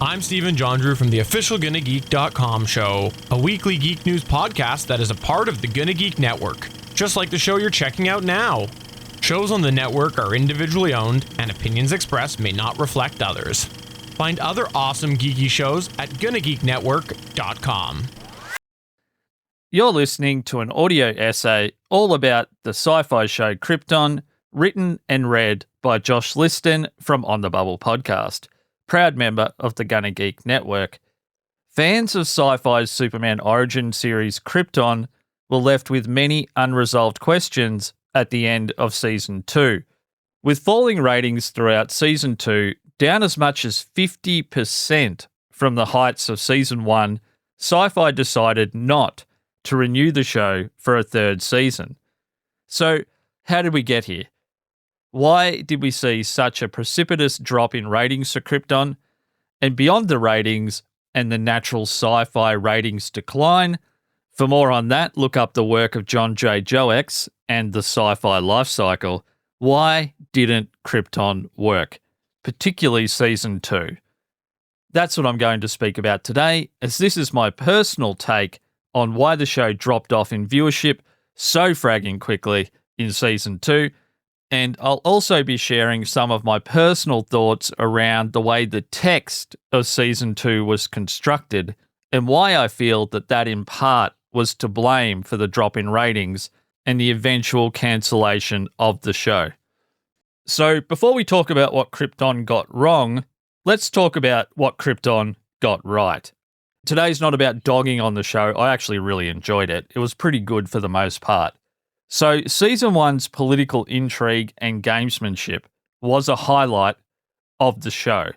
I'm Stephen John Drew from the official GonnaGeek.com show, a weekly geek news podcast that is a part of the Gonna Geek Network, just like the show you're checking out now. Shows on the network are individually owned, and opinions expressed may not reflect others. Find other awesome geeky shows at GonnaGeekNetwork.com. You're listening to an audio essay all about the sci-fi show Krypton, written and read by Josh Liston from On the Bubble podcast, proud member of the Gonna Geek Network. Fans of Syfy's Superman origin series Krypton were left with many unresolved questions at the end of Season 2. With falling ratings throughout Season 2, down as much as 50% from the heights of Season 1, Syfy decided not to renew the show for a third season. So, how did we get here? Why did we see such a precipitous drop in ratings for Krypton? And beyond the ratings and the natural sci-fi ratings decline, for more on that, look up the work of John J. Joex and the sci-fi life cycle. Why didn't Krypton work, particularly Season 2? That's what I'm going to speak about today, as this is my personal take on why the show dropped off in viewership so fragging quickly in Season 2, and I'll also be sharing some of my personal thoughts around the way the text of Season 2 was constructed and why I feel that in part was to blame for the drop in ratings and the eventual cancellation of the show. So before we talk about what Krypton got wrong, let's talk about what Krypton got right. Today's not about dogging on the show. I actually really enjoyed it. It was pretty good for the most part. So Season 1's political intrigue and gamesmanship was a highlight of the show,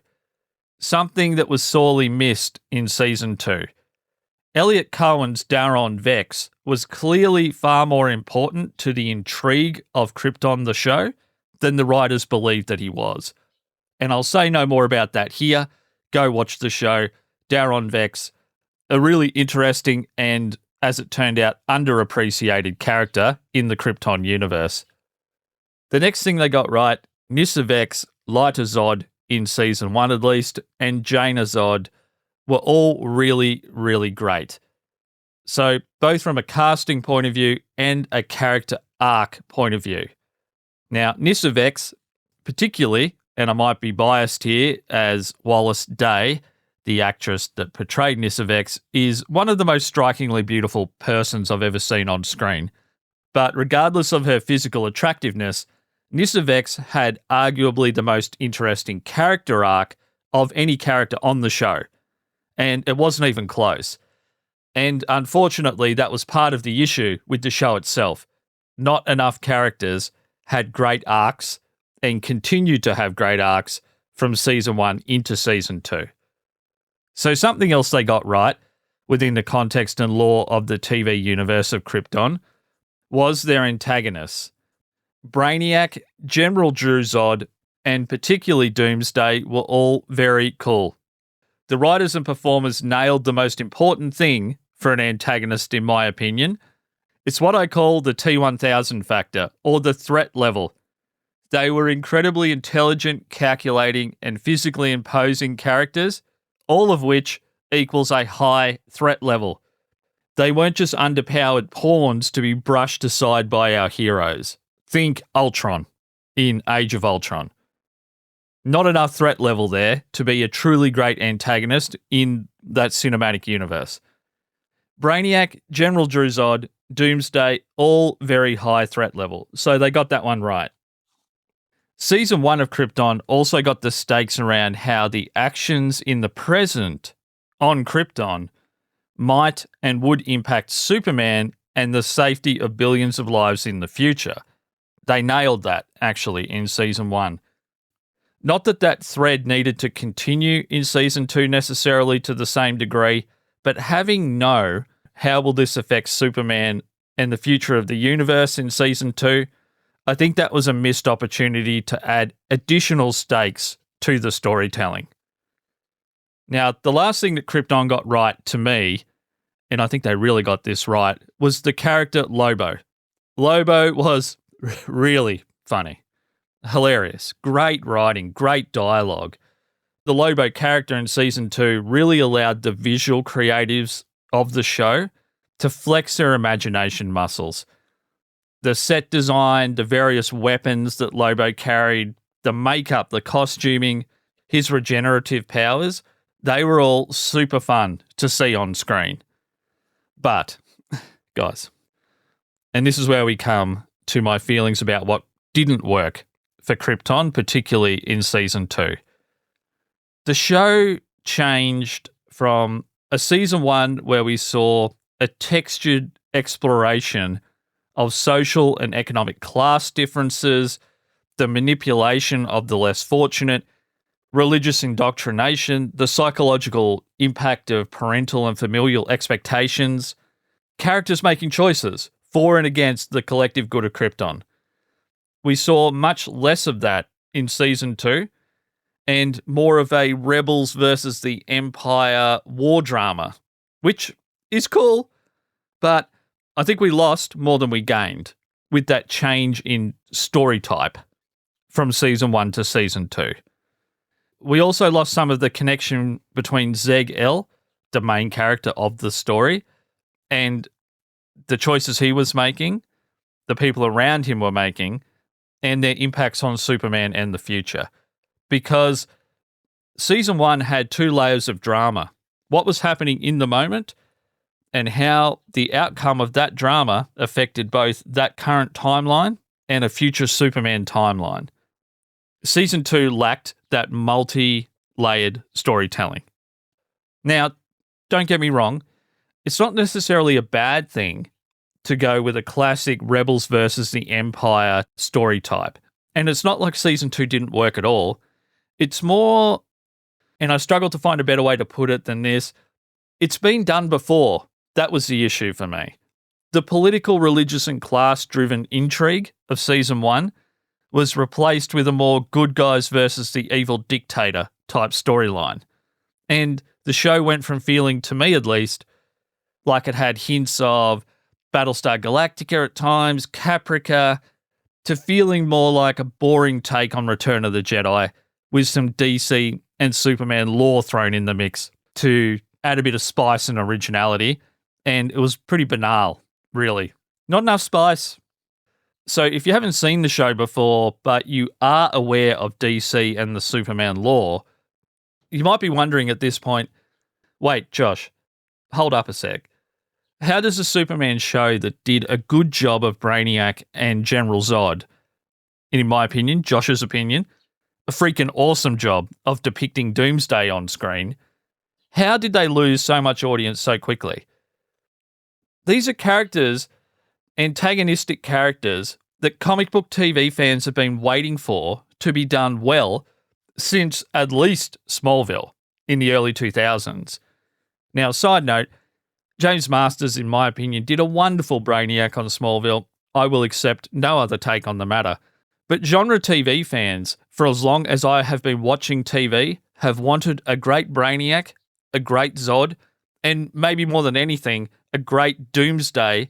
something that was sorely missed in Season 2. Elliot Cohen's Daron Vex was clearly far more important to the intrigue of Krypton the show than the writers believed that he was. And I'll say no more about that here. Go watch the show. Daron Vex, a really interesting and, as it turned out, underappreciated character in the Krypton universe. The next thing they got right, Nyssa Vex, Lyta-Zod in Season 1 at least, and Jaina Zod were all really, really great. So both from a casting point of view and a character arc point of view. Now, Nyssa Vex, particularly, and I might be biased here, as Wallace Day, the actress that portrayed Nyssa Vex, is one of the most strikingly beautiful persons I've ever seen on screen. But regardless of her physical attractiveness, Nyssa Vex had arguably the most interesting character arc of any character on the show. And it wasn't even close. And unfortunately, that was part of the issue with the show itself. Not enough characters had great arcs and continued to have great arcs from Season 1 into Season 2. So something else they got right within the context and lore of the TV universe of Krypton was their antagonists. Brainiac, General Zod, and particularly Doomsday were all very cool. The writers and performers nailed the most important thing for an antagonist, in my opinion. It's what I call the T-1000 factor, or the threat level. They were incredibly intelligent, calculating, and physically imposing characters, all of which equals a high threat level. They weren't just underpowered pawns to be brushed aside by our heroes. Think Ultron in Age of Ultron. Not enough threat level there to be a truly great antagonist in that cinematic universe. Brainiac, General Zod, Doomsday, all very high threat level, so they got that one right. Season 1 of Krypton also got the stakes around how the actions in the present on Krypton might and would impact Superman and the safety of billions of lives in the future. They nailed that, actually, in Season 1. Not that thread needed to continue in Season 2 necessarily to the same degree, but having how will this affect Superman and the future of the universe in Season 2, I think that was a missed opportunity to add additional stakes to the storytelling. Now, the last thing that Krypton got right to me, and I think they really got this right, was the character Lobo. Lobo was really funny. Hilarious. Great writing, great dialogue. The Lobo character in season 2 really allowed the visual creatives of the show to flex their imagination muscles. The set design, the various weapons that Lobo carried, the makeup, the costuming, his regenerative powers, they were all super fun to see on screen. But, guys, and this is where we come to my feelings about what didn't work for Krypton, particularly in season 2. The show changed from a season 1 where we saw a textured exploration of social and economic class differences, the manipulation of the less fortunate, religious indoctrination, the psychological impact of parental and familial expectations, characters making choices for and against the collective good of Krypton. We saw much less of that in season 2 and more of a rebels versus the Empire war drama, which is cool, but I think we lost more than we gained with that change in story type from season 1 to season 2. We also lost some of the connection between Zeg-El, the main character of the story, and the choices he was making, the people around him were making, and their impacts on Superman and the future. Because season 1 had 2 layers of drama. What was happening in the moment and how the outcome of that drama affected both that current timeline and a future Superman timeline. Season 2 lacked that multi-layered storytelling. Now, don't get me wrong, it's not necessarily a bad thing to go with a classic Rebels versus the Empire story type. And it's not like season 2 didn't work at all. It's more, and I struggle to find a better way to put it than this, it's been done before. That was the issue for me. The political, religious, and class-driven intrigue of season 1 was replaced with a more good guys versus the evil dictator type storyline. And the show went from feeling, to me at least, like it had hints of Battlestar Galactica at times, Caprica, to feeling more like a boring take on Return of the Jedi with some DC and Superman lore thrown in the mix to add a bit of spice and originality. And it was pretty banal, really. Not enough spice. So if you haven't seen the show before, but you are aware of DC and the Superman lore, you might be wondering at this point, wait, Josh, hold up a sec. How does a Superman show that did a good job of Brainiac and General Zod, and in my opinion, Josh's opinion, a freaking awesome job of depicting Doomsday on screen, how did they lose so much audience so quickly? These are characters, antagonistic characters, that comic book TV fans have been waiting for to be done well since at least Smallville in the early 2000s. Now, side note, James Masters, in my opinion, did a wonderful Brainiac on Smallville. I will accept no other take on the matter. But genre TV fans, for as long as I have been watching TV, have wanted a great Brainiac, a great Zod, and maybe more than anything, a great Doomsday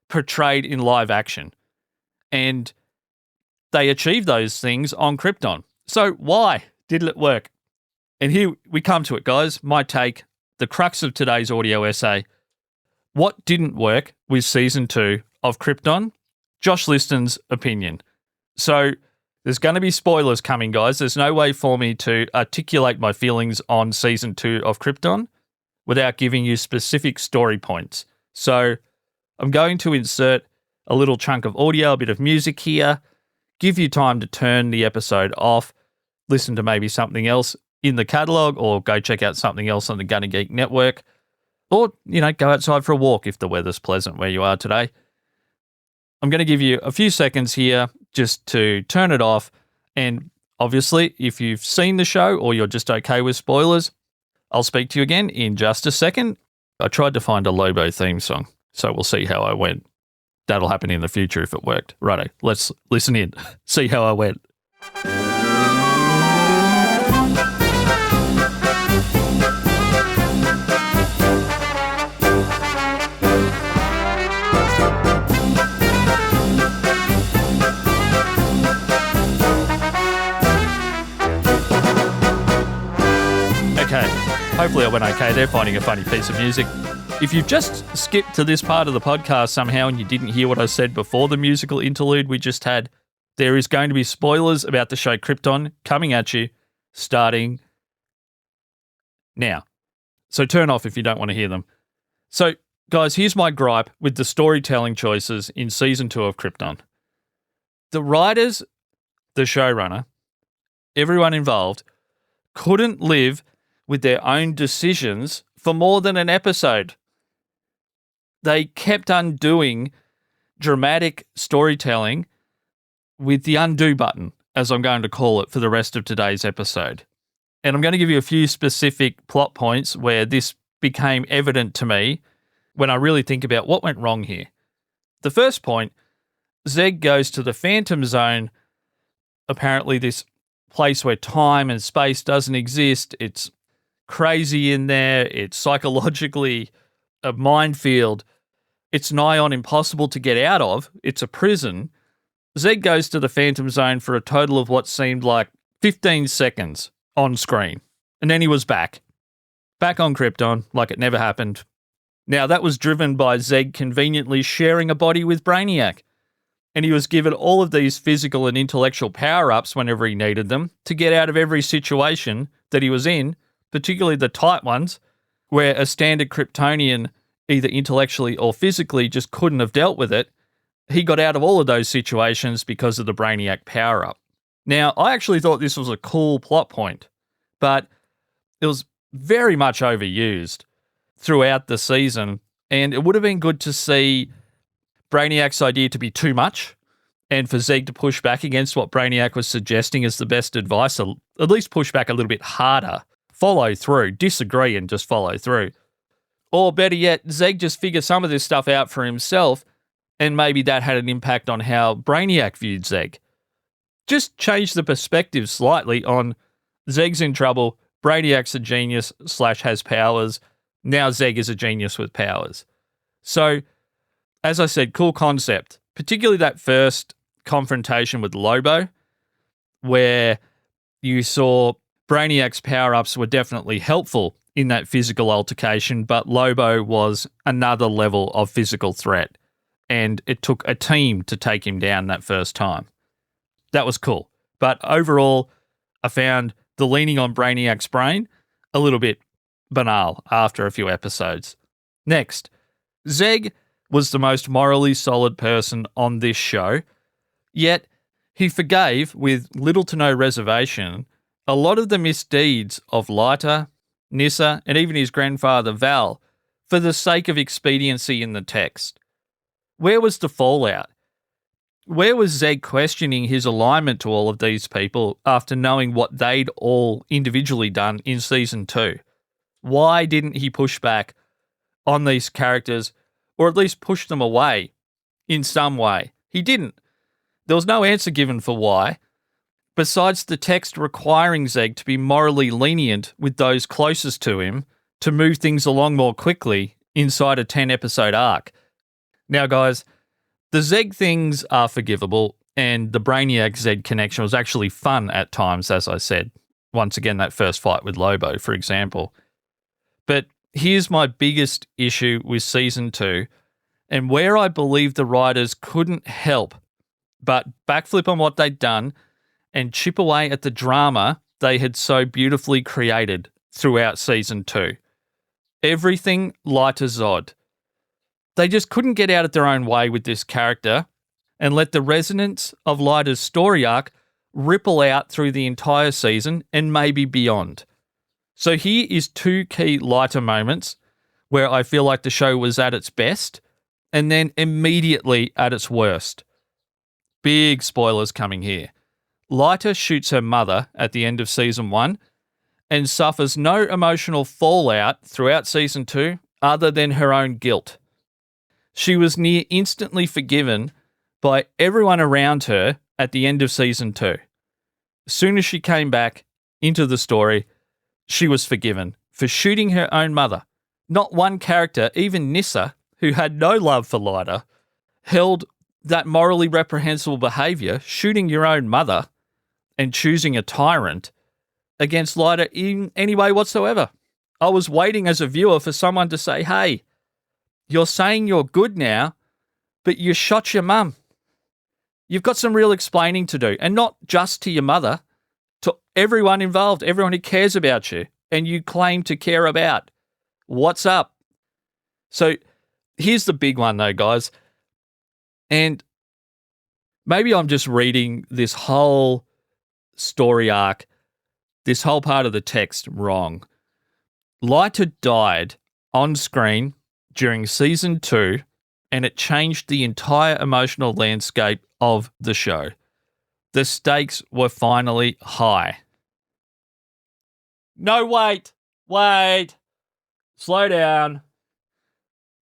portrayed in live action. And they achieved those things on Krypton. So why didn't it work? And here we come to it, guys. My take, the crux of today's audio essay. What didn't work with season 2 of Krypton? Josh Liston's opinion. So there's going to be spoilers coming, guys. There's no way for me to articulate my feelings on season 2 of Krypton without giving you specific story points. So I'm going to insert a little chunk of audio, a bit of music here, give you time to turn the episode off, listen to maybe something else in the catalogue, or go check out something else on the Gunna Geek Network, or, go outside for a walk if the weather's pleasant where you are today. I'm going to give you a few seconds here just to turn it off. And obviously, if you've seen the show or you're just okay with spoilers, I'll speak to you again in just a second. I tried to find a Lobo theme song, so we'll see how I went. That'll happen in the future if it worked. Righto, let's listen in, see how I went. Okay, hopefully I went okay. They're finding a funny piece of music. If you've just skipped to this part of the podcast somehow and you didn't hear what I said before the musical interlude we just had, there is going to be spoilers about the show Krypton coming at you starting now. So turn off if you don't want to hear them. So, guys, here's my gripe with the storytelling choices in Season 2 of Krypton. The writers, the showrunner, everyone involved, couldn't live with their own decisions for more than an episode. They kept undoing dramatic storytelling with the undo button, as I'm going to call it, for the rest of today's episode. And I'm going to give you a few specific plot points where this became evident to me when I really think about what went wrong here. The first point, Zeg goes to the Phantom Zone, apparently this place where time and space doesn't exist. It's crazy in there. It's psychologically a minefield. It's nigh on impossible to get out of. It's a prison. Zeg goes to the Phantom Zone for a total of what seemed like 15 seconds on screen. And then he was back. Back on Krypton, like it never happened. Now, that was driven by Zeg conveniently sharing a body with Brainiac. And he was given all of these physical and intellectual power-ups whenever he needed them to get out of every situation that he was in, particularly the tight ones, where a standard Kryptonian, either intellectually or physically, just couldn't have dealt with it. He got out of all of those situations because of the Brainiac power-up. Now, I actually thought this was a cool plot point, but it was very much overused throughout the season, and it would have been good to see Brainiac's idea to be too much, and for Zeg to push back against what Brainiac was suggesting as the best advice, at least push back a little bit harder, follow through, disagree and just follow through. Or better yet, Zeg just figure some of this stuff out for himself, and maybe that had an impact on how Brainiac viewed Zeg. Just change the perspective slightly on Zeg's in trouble, Brainiac's a genius / has powers, now Zeg is a genius with powers. So, as I said, cool concept, particularly that first confrontation with Lobo, where you saw Brainiac's power-ups were definitely helpful in that physical altercation, but Lobo was another level of physical threat, and it took a team to take him down that first time. That was cool. But overall, I found the leaning on Brainiac's brain a little bit banal after a few episodes. Next, Zeg was the most morally solid person on this show, yet he forgave, with little to no reservation, a lot of the misdeeds of Lyta, Nyssa, and even his grandfather Val for the sake of expediency in the text. Where was the fallout? Where was Zeg questioning his alignment to all of these people after knowing what they'd all individually done in Season 2? Why didn't he push back on these characters, or at least push them away in some way? He didn't. There was no answer given for why, besides the text requiring Zeg to be morally lenient with those closest to him to move things along more quickly inside a 10-episode arc. Now, guys, the Zeg things are forgivable, and the Brainiac-Zeg connection was actually fun at times, as I said. Once again, that first fight with Lobo, for example. But here's my biggest issue with Season 2, and where I believe the writers couldn't help but backflip on what they'd done and chip away at the drama they had so beautifully created throughout Season 2. Everything Lyta-Zod. They just couldn't get out of their own way with this character and let the resonance of Lyta's story arc ripple out through the entire season and maybe beyond. So here is two key Lyta moments where I feel like the show was at its best and then immediately at its worst. Big spoilers coming here. Lyta shoots her mother at the end of Season 1 and suffers no emotional fallout throughout Season 2 other than her own guilt. She was near instantly forgiven by everyone around her at the end of Season 2. As soon as she came back into the story, she was forgiven for shooting her own mother. Not one character, even Nyssa, who had no love for Lyta, held that morally reprehensible behaviour, shooting your own mother and choosing a tyrant, against Lyta in any way whatsoever. I was waiting as a viewer for someone to say, hey, you're saying you're good now, but you shot your mum. You've got some real explaining to do, and not just to your mother, to everyone involved, everyone who cares about you and you claim to care about. What's up? So here's the big one though, guys. And maybe I'm just reading this whole story arc, this whole part of the text wrong. Lyta died on screen during season 2, and it changed the entire emotional landscape of the show. The stakes were finally high. No, wait. Slow down.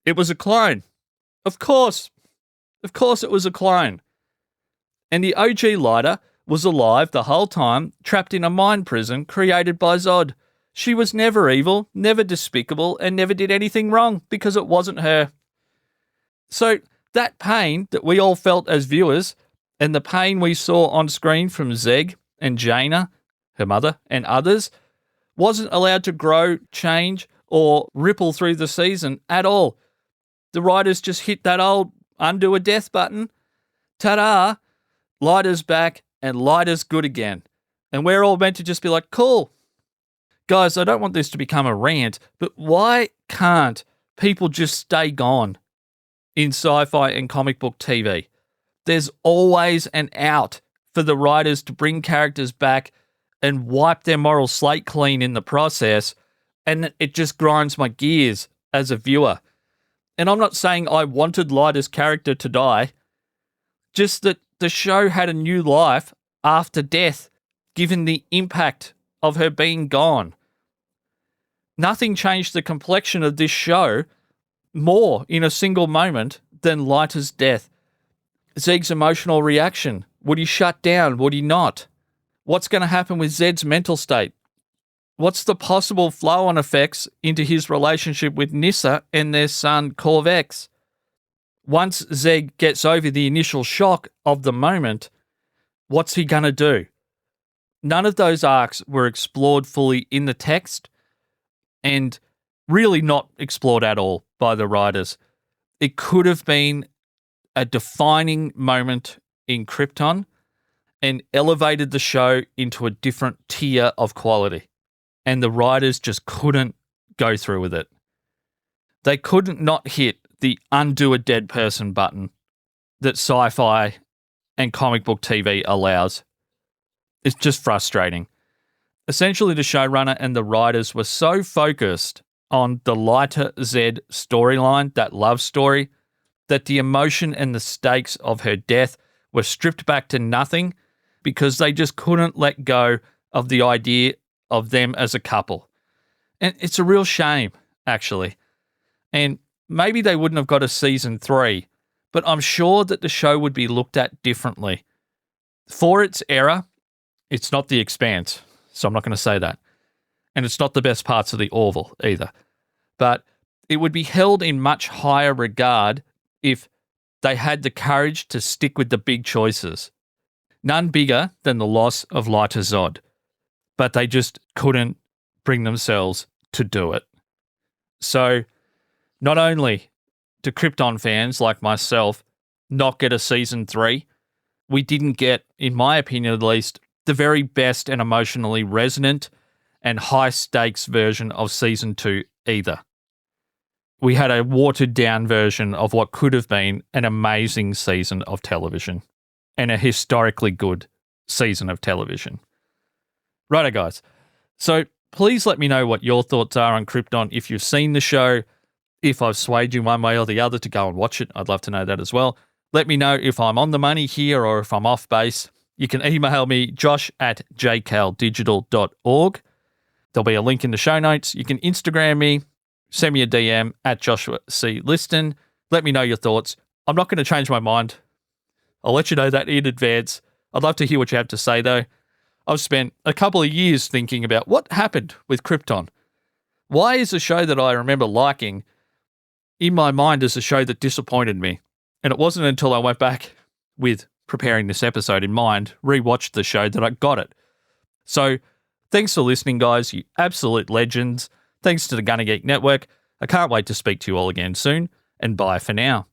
It was a clone. Of course it was a clone. And the OG Lyta was alive the whole time, trapped in a mind prison created by Zod. She was never evil, never despicable, and never did anything wrong because it wasn't her. So that pain that we all felt as viewers, and the pain we saw on screen from Zeg and Jaina, her mother, and others, wasn't allowed to grow, change, or ripple through the season at all. The writers just hit that old undo a death button. Ta-da! Lyta's back, and Lyta's good again. And we're all meant to just be like, cool. Guys, I don't want this to become a rant, but why can't people just stay gone in sci-fi and comic book TV? There's always an out for the writers to bring characters back and wipe their moral slate clean in the process, and it just grinds my gears as a viewer. And I'm not saying I wanted Lyta's character to die, just that the show had a new life after death, given the impact of her being gone. Nothing changed the complexion of this show more in a single moment than Lyta's death. Zeg's emotional reaction. Would he shut down? Would he not? What's going to happen with Zed's mental state? What's the possible flow-on effects into his relationship with Nyssa and their son Korvex? Once Zeg gets over the initial shock of the moment, what's he going to do? None of those arcs were explored fully in the text, and really not explored at all by the writers. It could have been a defining moment in Krypton and elevated the show into a different tier of quality. And the writers just couldn't go through with it. They couldn't not hit the undo a dead person button that sci-fi and comic book TV allows. It's just frustrating. Essentially, the showrunner and the writers were so focused on the Lyta-Zed storyline, that love story, that the emotion and the stakes of her death were stripped back to nothing because they just couldn't let go of the idea of them as a couple. And it's a real shame, actually. And maybe they wouldn't have got a season 3, but I'm sure that the show would be looked at differently. For its era, it's not The Expanse, so I'm not going to say that. And it's not the best parts of the Orville either. But it would be held in much higher regard if they had the courage to stick with the big choices. None bigger than the loss of Lyta-Zod. But they just couldn't bring themselves to do it. So not only do Krypton fans like myself not get a season 3, we didn't get, in my opinion at least, the very best and emotionally resonant and high-stakes version of season 2 either. We had a watered-down version of what could have been an amazing season of television and a historically good season of television. Righto, guys. So please let me know what your thoughts are on Krypton if you've seen the show. If I've swayed you one way or the other to go and watch it, I'd love to know that as well. Let me know if I'm on the money here or if I'm off base. You can email me, josh@jcaldigital.org. There'll be a link in the show notes. You can Instagram me, send me a DM at Joshua C. Liston. Let me know your thoughts. I'm not going to change my mind. I'll let you know that in advance. I'd love to hear what you have to say, though. I've spent a couple of years thinking about what happened with Krypton. Why is a show that I remember liking in my mind as a show that disappointed me? And it wasn't until I went back with preparing this episode in mind, rewatched the show, that I got it. So Thanks for listening, guys, you absolute legends. Thanks to the Gunna Geek Network. I can't wait to speak to you all again soon, and bye for now.